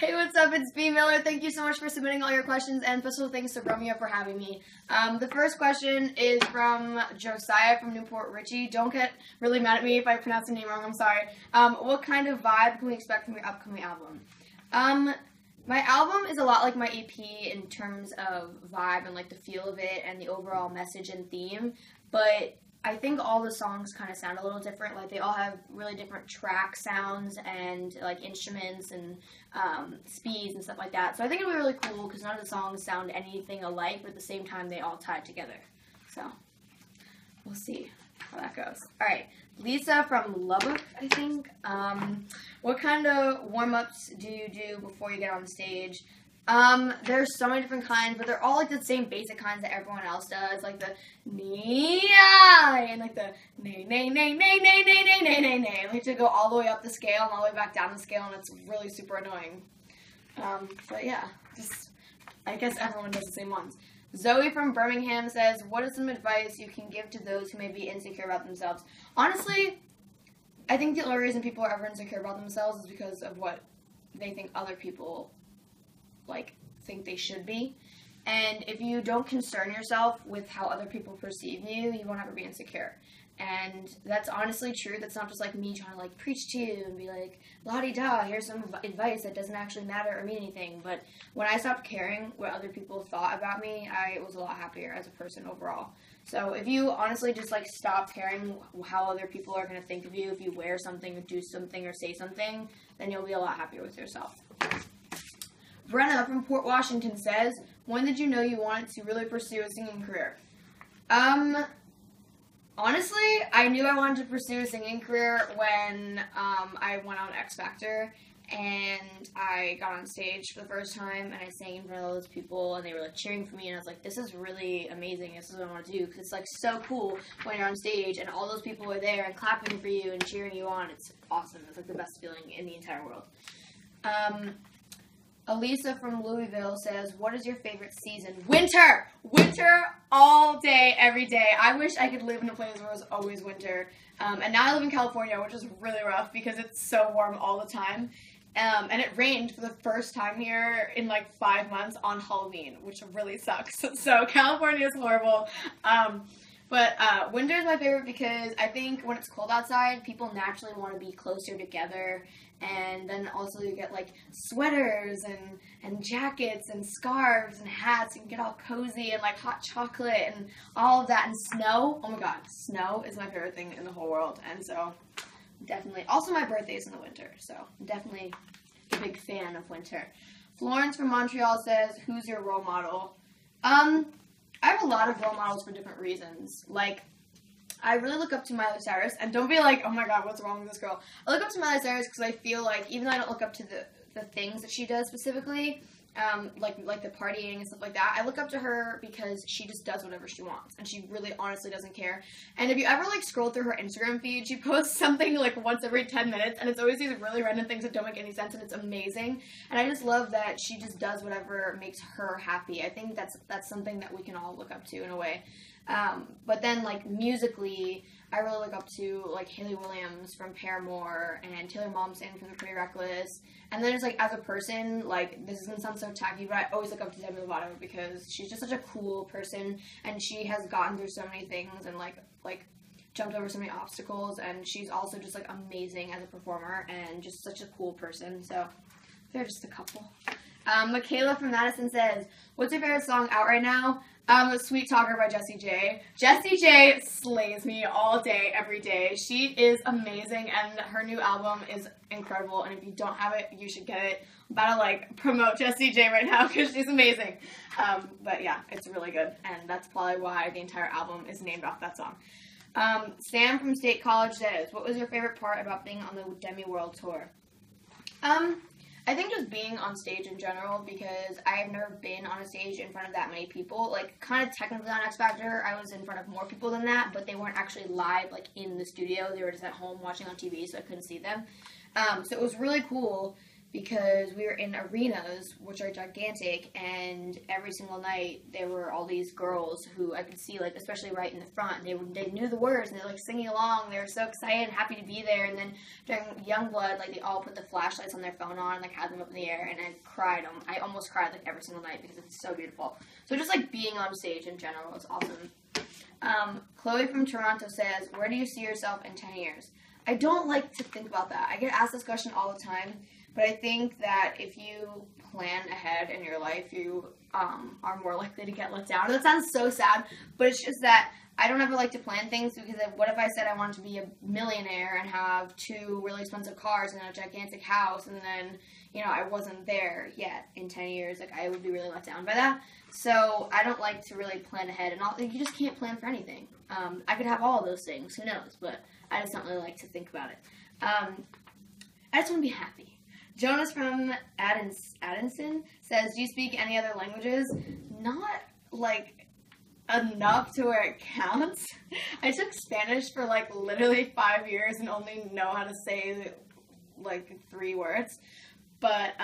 Hey, what's up? It's B. Miller. Thank you so much for submitting all your questions, and special thanks to Romeo for having me. The first question is from Josiah from Newport Richey. Don't get really mad at me if I pronounce the name wrong. I'm sorry. What kind of vibe can we expect from your upcoming album? My album is a lot like my EP in terms of vibe and like the feel of it and the overall message and theme, but I think all the songs kind of sound a little different. Like, they all have really different track sounds and, like, instruments and speeds and stuff like that. So I think it'll be really cool because none of the songs sound anything alike, but at the same time, they all tie together. So we'll see how that goes. All right. Lisa from Lubbock, I think. What kind of warm-ups do you do before you get on stage? There's so many different kinds, but they're all like the same basic kinds that everyone else does, like the nee-ah, and like the nay, nay, nay, nay, nay, nay, nay, nay, nay, nay. We have to go all the way up the scale and all the way back down the scale, and it's really super annoying. But yeah, I guess everyone does the same ones. Zoe from Birmingham says, what is some advice you can give to those who may be insecure about themselves? Honestly, I think the only reason people are ever insecure about themselves is because of what they think other people think they should be. And if you don't concern yourself with how other people perceive you, you won't ever be insecure. And that's honestly true. That's not just like me trying to like preach to you and be like, la-di-da, here's some advice that doesn't actually matter or mean anything. But when I stopped caring what other people thought about me, I was a lot happier as a person overall. So if you honestly just like stop caring how other people are going to think of you, if you wear something or do something or say something, then you'll be a lot happier with yourself. Brenna from Port Washington says, when did you know you wanted to really pursue a singing career? Honestly, I knew I wanted to pursue a singing career when I went on X Factor and I got on stage for the first time and I sang in front of all those people and they were like cheering for me, and I was like, this is really amazing. This is what I want to do, because it's like so cool when you're on stage and all those people are there and clapping for you and cheering you on. It's awesome. It's like the best feeling in the entire world. Elisa from Louisville says, what is your favorite season? Winter! Winter all day, every day. I wish I could live in a place where it was always winter. And now I live in California, which is really rough because it's so warm all the time. And it rained for the first time here in like 5 months on Halloween, which really sucks. So California is horrible. But winter is my favorite because I think when it's cold outside, people naturally want to be closer together. And then also you get like sweaters and jackets and scarves and hats. You can get all cozy and like hot chocolate and all of that. And snow, oh my god, snow is my favorite thing in the whole world. And so definitely, also my birthday is in the winter. So I'm definitely a big fan of winter. Florence from Montreal says, who's your role model? I have a lot of role models for different reasons. Like, I really look up to Miley Cyrus, and don't be like, oh my god, what's wrong with this girl? I look up to Miley Cyrus because I feel like, even though I don't look up to the things that she does specifically, like the partying and stuff like that, I look up to her because she just does whatever she wants, and she really honestly doesn't care. And if you ever like scroll through her Instagram feed, she posts something like once every 10 minutes, and it's always these really random things that don't make any sense, and it's amazing. And I just love that she just does whatever makes her happy. I think that's something that we can all look up to in a way. But then, like, musically, I really look up to, like, Hayley Williams from Paramore and Taylor Momsen from The Pretty Reckless. And then just, like, as a person, like, this is going to sound so tacky, but I always look up to Demi Lovato because she's just such a cool person, and she has gotten through so many things and, like jumped over so many obstacles, and she's also just, like, amazing as a performer and just such a cool person. So they're just a couple. Michaela from Madison says, what's your favorite song out right now? Sweet Talker by Jessie J. Jessie J slays me all day, every day. She is amazing, and her new album is incredible, and if you don't have it, you should get it. I'm about to, like, promote Jessie J right now because she's amazing. But yeah, it's really good, and that's probably why the entire album is named off that song. Sam from State College says, what was your favorite part about being on the Demi World Tour? I think just being on stage in general, because I've never been on a stage in front of that many people. Like, kind of technically on X Factor, I was in front of more people than that, but they weren't actually live, like, in the studio. They were just at home watching on TV, so I couldn't see them. So it was really cool because we were in arenas, which are gigantic, and every single night there were all these girls who I could see, like, especially right in the front. They knew the words, and they were, like, singing along. They were so excited and happy to be there. And then during Youngblood, like, they all put the flashlights on their phone on and, like, had them up in the air, and I cried. I almost cried, like, every single night because it's so beautiful. So just, like, being on stage in general is awesome. Chloe from Toronto says, where do you see yourself in 10 years? I don't like to think about that. I get asked this question all the time. But I think that if you plan ahead in your life, you are more likely to get let down. That sounds so sad, but it's just that I don't ever like to plan things because what if I said I wanted to be a millionaire and have 2 really expensive cars and a gigantic house, and then, I wasn't there yet in 10 years. Like, I would be really let down by that. So I don't like to really plan ahead, and you just can't plan for anything. I could have all of those things, who knows, but I just don't really like to think about it. I just want to be happy. Jonas from Addison says, do you speak any other languages? Not, like, enough to where it counts. I took Spanish for, like, literally 5 years and only know how to say, like, 3 words. But,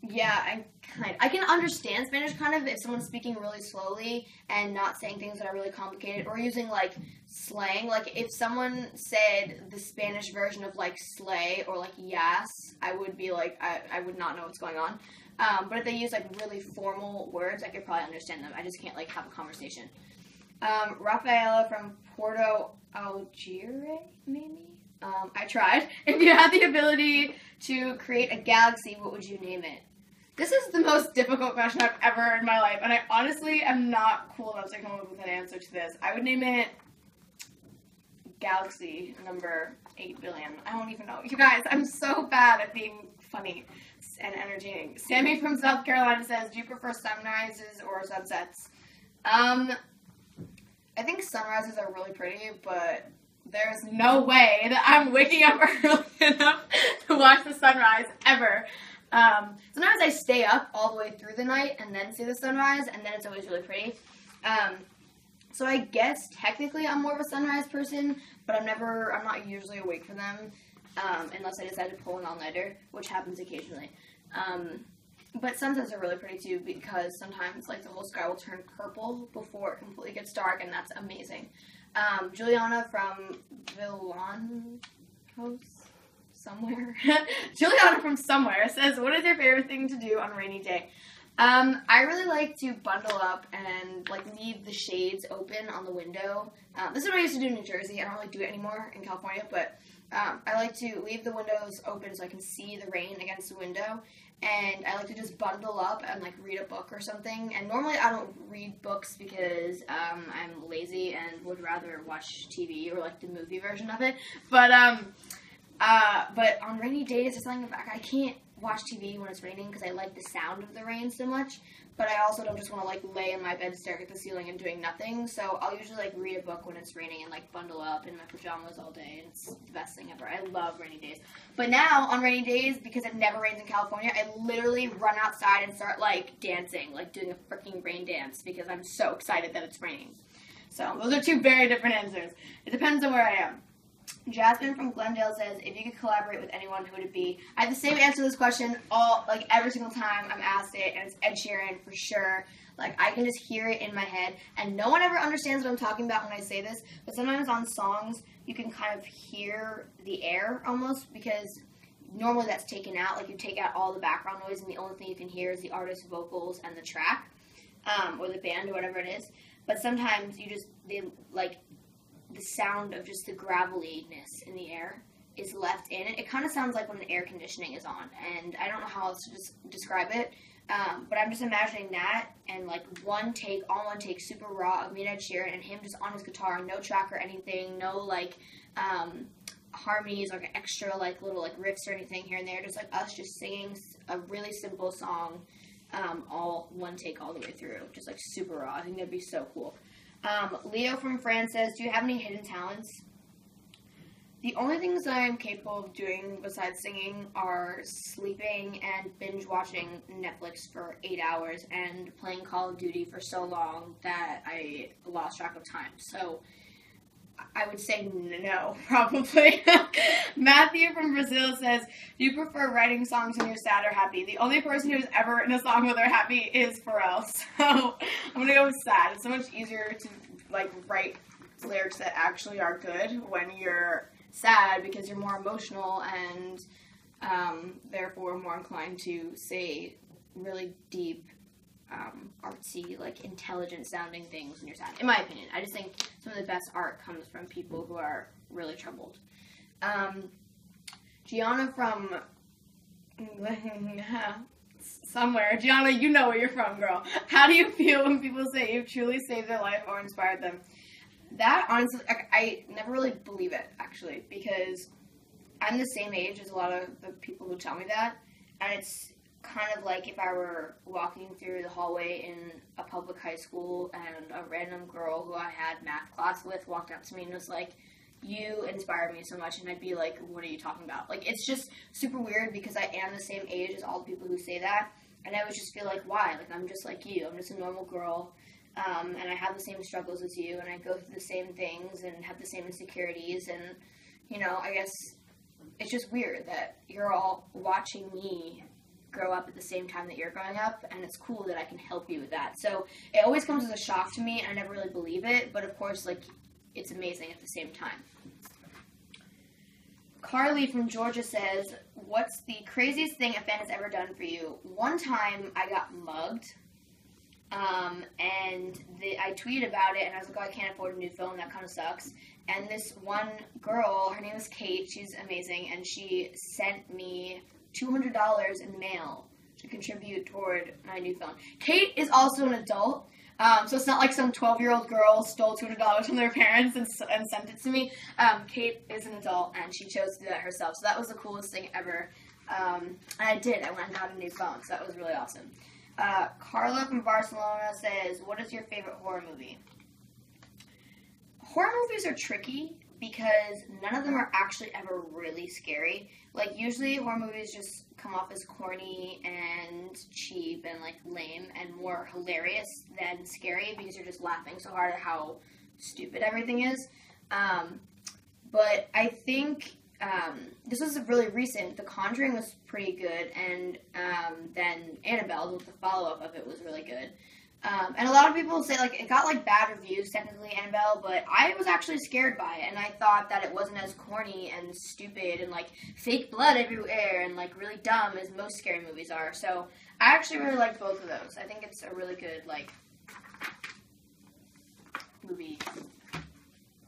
yeah, I can understand Spanish kind of if someone's speaking really slowly and not saying things that are really complicated, or using, like, slang. Like, if someone said the Spanish version of, like, slay or, like, yes, I would be like, I would not know what's going on. But if they use, like, really formal words, I could probably understand them. I just can't, like, have a conversation. Rafaela from Porto Alegre, maybe? I tried. If you had the ability to create a galaxy, what would you name it? This is the most difficult question I've ever heard in my life, and I honestly am not cool enough to come up with an answer to this. I would name it Galaxy number 8 billion. I don't even know. You guys, I'm so bad at being funny and entertaining. Sammy from South Carolina says, do you prefer sunrises or sunsets? I think sunrises are really pretty, but there's no way that I'm waking up early enough to watch the sunrise ever. Sometimes I stay up all the way through the night and then see the sunrise, and then it's always really pretty. So I guess technically I'm more of a sunrise person, but I'm not usually awake for them, unless I decide to pull an all-nighter, which happens occasionally. But sunsets are really pretty too, because sometimes, like, the whole sky will turn purple before it completely gets dark, and that's amazing. Juliana from somewhere. Juliana from somewhere says, what is your favorite thing to do on a rainy day? I really like to bundle up and, like, leave the shades open on the window. This is what I used to do in New Jersey. I don't really do it anymore in California, but I like to leave the windows open so I can see the rain against the window. And I like to just bundle up and, like, read a book or something. And normally I don't read books because I'm lazy and would rather watch TV or, like, the movie version of it. But on rainy days, it's something I can't watch TV when it's raining because I like the sound of the rain so much. But I also don't just want to, like, lay in my bed staring at the ceiling and doing nothing. So I'll usually, like, read a book when it's raining and, like, bundle up in my pajamas all day. And it's the best thing ever. I love rainy days. But now, on rainy days, because it never rains in California, I literally run outside and start, like, dancing. Like, doing a freaking rain dance because I'm so excited that it's raining. So those are 2 very different answers. It depends on where I am. Jasmine from Glendale says, if you could collaborate with anyone, who would it be? I have the same answer to this question every single time I'm asked it, and it's Ed Sheeran for sure. Like, I can just hear it in my head, and no one ever understands what I'm talking about when I say this, but sometimes on songs, you can kind of hear the air almost, because normally that's taken out. Like, you take out all the background noise, and the only thing you can hear is the artist's vocals and the track, or the band, or whatever it is. But sometimes the sound of just the graveliness in the air is left in it. It kind of sounds like when an air conditioning is on, and I don't know how else to describe it, but I'm just imagining that, and, like, all one take, super raw of me and Ed Sheeran, and him just on his guitar, no track or anything, no, like, harmonies, like, extra, like, little, like, riffs or anything here and there, just, like, us just singing a really simple song, all one take all the way through, just, like, super raw. I think that'd be so cool. Leo from France says, do you have any hidden talents? The only things that I'm capable of doing besides singing are sleeping and binge watching Netflix for 8 hours and playing Call of Duty for so long that I lost track of time. So I would say no, probably. Matthew from Brazil says, do you prefer writing songs when you're sad or happy? The only person who's ever written a song when they're happy is Pharrell. So I'm going to go with sad. It's so much easier to like write lyrics that actually are good when you're sad because you're more emotional and therefore more inclined to say really deep, artsy, like intelligent sounding things when you're sad. In my opinion, I just think some of the best art comes from people who are really troubled. Gianna from somewhere. Gianna, you know where you're from, girl. How do you feel when people say you've truly saved their life or inspired them? That, honestly, I never really believe it, actually, because I'm the same age as a lot of the people who tell me that, and it's kind of like if I were walking through the hallway in a public high school and a random girl who I had math class with walked up to me and was like, you inspire me so much, and I'd be like, what are you talking about? Like, it's just super weird because I am the same age as all the people who say that, and I would just feel like, why? Like, I'm just like you. I'm just a normal girl, and I have the same struggles as you, and I go through the same things and have the same insecurities, and, you know, I guess it's just weird that you're all watching me grow up at the same time that you're growing up, and it's cool that I can help you with that. So it always comes as a shock to me, and I never really believe it, but of course, like, it's amazing at the same time. Carly from Georgia says, what's the craziest thing a fan has ever done for you? One time I got mugged, and I tweeted about it, and I was like, oh, I can't afford a new phone, that kind of sucks. And this one girl, her name is Kate, she's amazing, and she sent me $200 in the mail to contribute toward my new phone. Kate is also an adult, so it's not like some 12-year-old girl stole $200 from their parents and sent it to me. Kate is an adult, and she chose to do that herself, so that was the coolest thing ever. And I did. I went and got a new phone, so that was really awesome. Carla from Barcelona says, what is your favorite horror movie? Horror movies are tricky because none of them are actually ever really scary. Like, usually horror movies just come off as corny and cheap and, like, lame and more hilarious than scary because you're just laughing so hard at how stupid everything is. But I think this was really recent. The Conjuring was pretty good, and then Annabelle, the follow-up of it, was really good. And a lot of people say, like, it got, like, bad reviews, technically, Annabelle, but I was actually scared by it, and I thought that it wasn't as corny and stupid and, like, fake blood everywhere and, like, really dumb as most scary movies are. So I actually really liked both of those. I think it's a really good, like, movie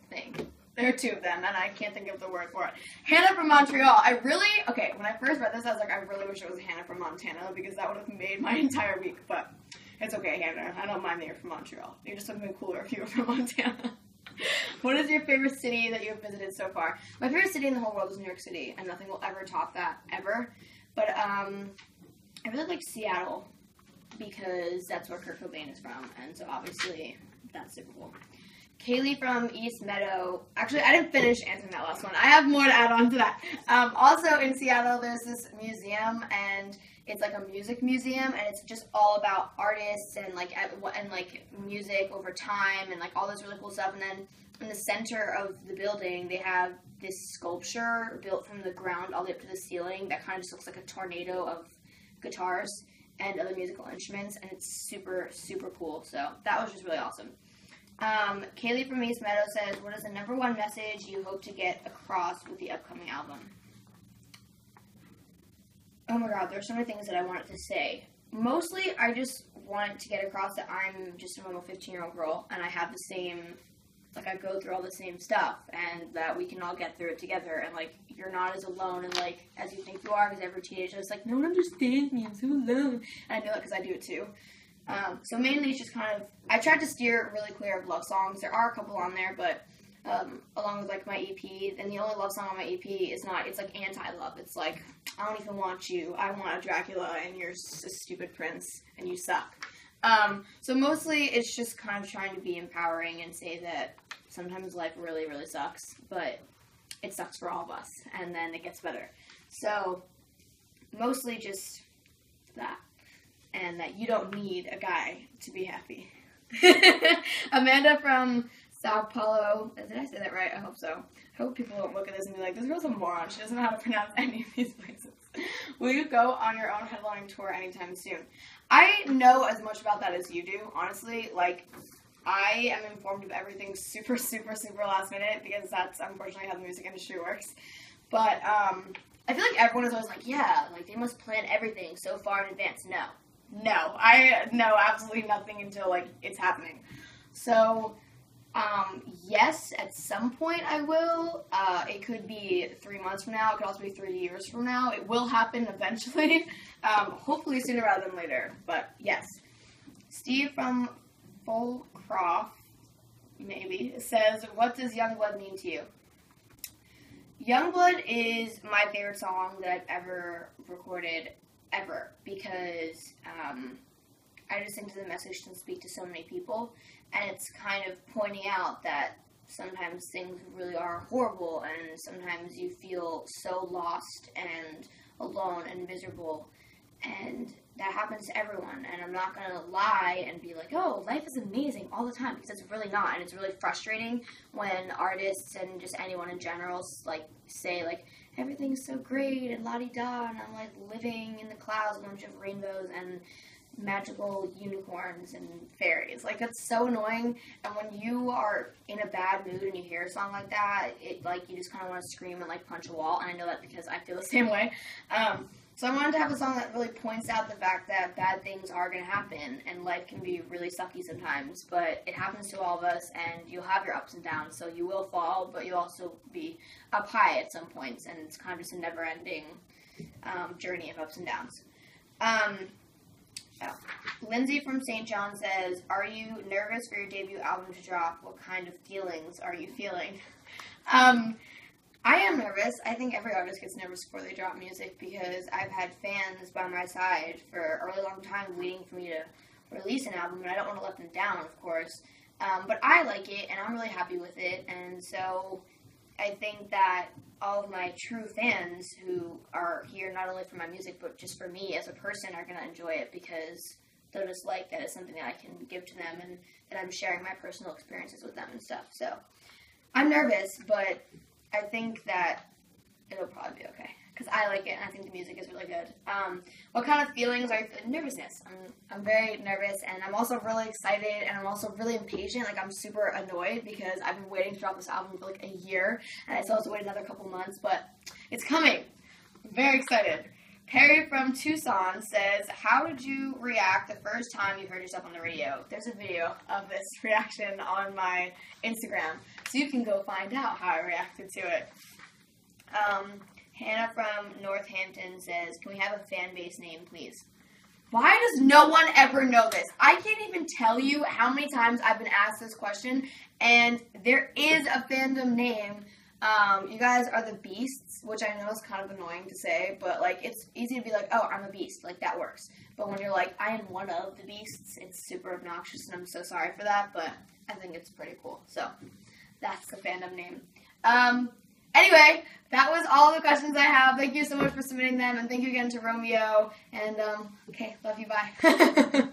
thing. There are two of them, and I can't think of the word for it. Hannah from Montreal. When I first read this, I was like, I really wish it was Hannah from Montana, because that would have made my entire week, but it's okay, Hannah. I don't mind that you're from Montreal. You just would have been cooler if you were from Montana. What is your favorite city that you have visited so far? My favorite city in the whole world is New York City, and nothing will ever top that, ever. But I really like Seattle, because that's where Kurt Cobain is from, and so obviously that's super cool. Kaylee from East Meadow. Actually, I didn't finish answering that last one. I have more to add on to that. Also in Seattle, there's this museum, and it's like a music museum, and it's just all about artists and like music over time and like all this really cool stuff. And then in the center of the building, they have this sculpture built from the ground all the way up to the ceiling that kind of just looks like a tornado of guitars and other musical instruments, and it's super, super cool. So that was just really awesome. Kaylee from East Meadow says, what is the number one message you hope to get across with the upcoming album? Oh my god, there's so many things that I wanted to say. Mostly, I just want to get across that I'm just a normal 15-year-old girl, and I have the same, like, I go through all the same stuff, and that we can all get through it together, and, like, you're not as alone and, like, as you think you are, because every teenager is like, no one understands me, I'm so alone. And I know that because I do it too. So mainly it's just kind of, I tried to steer really clear of love songs. There are a couple on there, but along with like my EP, and the only love song on my EP is not, it's like anti-love. It's like, I don't even want you. I want a Dracula, and you're a stupid prince, and you suck. So mostly it's just kind of trying to be empowering and say that sometimes life really, really sucks, but it sucks for all of us, and then it gets better. So mostly just that. And that you don't need a guy to be happy. Amanda from Sao Paulo. Did I say that right? I hope so. I hope people don't look at this and be like, this girl's a moron. She doesn't know how to pronounce any of these places. Will you go on your own headlining tour anytime soon? I know as much about that as you do, honestly. Like, I am informed of everything super, super, super last minute because that's unfortunately how the music industry works. But I feel like everyone is always like, yeah, like they must plan everything so far in advance. No, I know absolutely nothing until like it's happening. So, yes, at some point I will. It could be 3 months from now. It could also be 3 years from now. It will happen eventually. Hopefully sooner rather than later. But yes. Steve from Fulcroft, maybe, says, what does Youngblood mean to you? Youngblood is my favorite song that I've ever recorded, ever, because I just think the message can speak to so many people, and it's kind of pointing out that sometimes things really are horrible, and sometimes you feel so lost and alone and miserable, and that happens to everyone, and I'm not going to lie and be like, oh, life is amazing all the time, because it's really not, and it's really frustrating when artists and just anyone in general, like, say, like, everything's so great and la-di-da, and I'm, like, living in the clouds with a bunch of rainbows and magical unicorns and fairies. Like, that's so annoying, and when you are in a bad mood and you hear a song like that, it, like, you just kind of want to scream and, like, punch a wall, and I know that because I feel the same way. So I wanted to have a song that really points out the fact that bad things are going to happen, and life can be really sucky sometimes, but it happens to all of us, and you'll have your ups and downs, so you will fall, but you'll also be up high at some points, and it's kind of just a never-ending journey of ups and downs. Lindsay from St. John says, are you nervous for your debut album to drop? What kind of feelings are you feeling? I am nervous. I think every artist gets nervous before they drop music because I've had fans by my side for a really long time waiting for me to release an album, and I don't want to let them down, of course. But I like it, and I'm really happy with it, and so I think that all of my true fans who are here not only for my music, but just for me as a person are going to enjoy it because they'll just like that it's something that I can give to them and that I'm sharing my personal experiences with them and stuff. So I'm nervous, but I think that it'll probably be okay because I like it and I think the music is really good. What kind of feelings are you feeling? Nervousness. I'm very nervous, and I'm also really excited, and I'm also really impatient. Like, I'm super annoyed because I've been waiting to drop this album for like a year, and I still have to wait another couple months, but it's coming. I'm very excited. Perry from Tucson says, how did you react the first time you heard yourself on the radio? There's a video of this reaction on my Instagram, so you can go find out how I reacted to it. Hannah from Northampton says, can we have a fan base name, please? Why does no one ever know this? I can't even tell you how many times I've been asked this question, and there is a fandom name. You guys are the Beasts, which I know is kind of annoying to say, but, like, it's easy to be like, oh, I'm a beast. Like, that works. But when you're like, I am one of the beasts, it's super obnoxious, and I'm so sorry for that, but I think it's pretty cool. So, that's the fandom name. Anyway, that was all the questions I have. Thank you so much for submitting them, and thank you again to Romeo, and, okay, love you, bye.